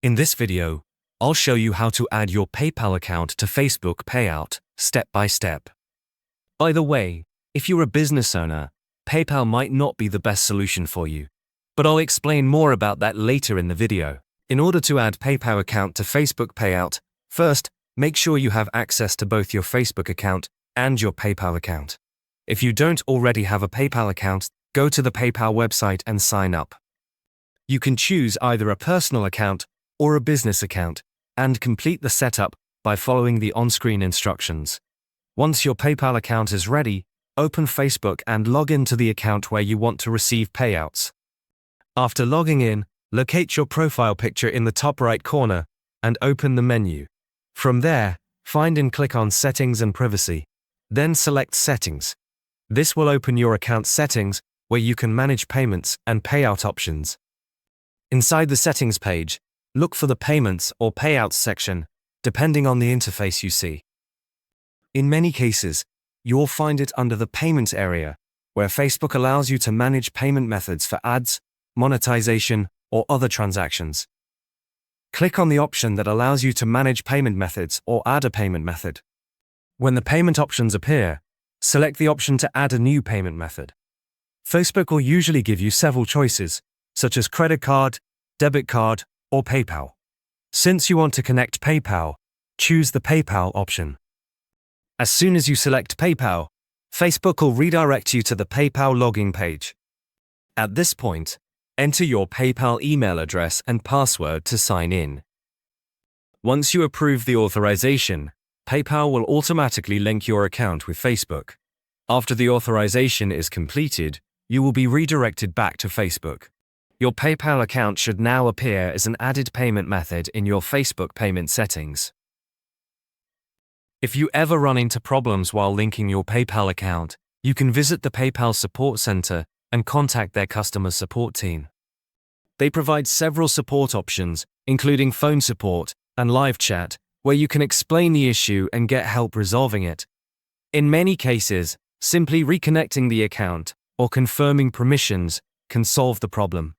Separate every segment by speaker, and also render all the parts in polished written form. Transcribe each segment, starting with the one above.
Speaker 1: In this video, I'll show you how to add your PayPal account to Facebook Payout, step by step. By the way, if you're a business owner, PayPal might not be the best solution for you, but I'll explain more about that later in the video. In order to add PayPal account to Facebook Payout, first, make sure you have access to both your Facebook account and your PayPal account. If you don't already have a PayPal account, go to the PayPal website and sign up. You can choose either a personal account or a business account and complete the setup by following the on-screen instructions. Once your PayPal account is ready, open Facebook and log into the account where you want to receive payouts. After logging in, locate your profile picture in the top right corner and open the menu. From there, find and click on Settings and Privacy. Then select Settings. This will open your account settings where you can manage payments and payout options. Inside the settings page, look for the Payments or Payouts section, depending on the interface you see. In many cases, you'll find it under the Payments area, where Facebook allows you to manage payment methods for ads, monetization, or other transactions. Click on the option that allows you to manage payment methods or add a payment method. When the payment options appear, select the option to add a new payment method. Facebook will usually give you several choices, such as credit card, debit card, or PayPal. Since you want to connect PayPal, choose the PayPal option. As soon as you select PayPal, Facebook will redirect you to the PayPal login page. At this point, enter your PayPal email address and password to sign in. Once you approve the authorization, PayPal will automatically link your account with Facebook. After the authorization is completed, you will be redirected back to Facebook. Your PayPal account should now appear as an added payment method in your Facebook payment settings. If you ever run into problems while linking your PayPal account, you can visit the PayPal Support Center and contact their customer support team. They provide several support options, including phone support and live chat, where you can explain the issue and get help resolving it. In many cases, simply reconnecting the account or confirming permissions can solve the problem.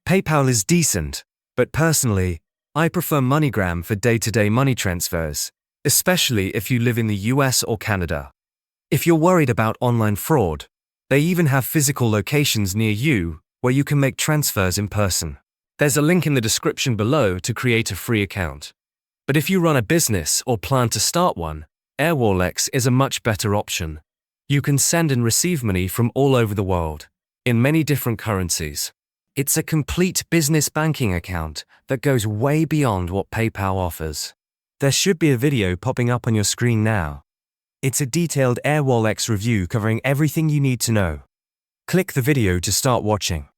Speaker 1: PayPal is decent, but personally, I prefer MoneyGram for day-to-day money transfers, especially if you live in the US or Canada. If you're worried about online fraud, they even have physical locations near you where you can make transfers in person. There's a link in the description below to create a free account. But if you run a business or plan to start one, AirWallex is a much better option. You can send and receive money from all over the world, in many different currencies. It's a complete business banking account that goes way beyond what PayPal offers. There should be a video popping up on your screen now. It's a detailed AirWallex review covering everything you need to know. Click the video to start watching.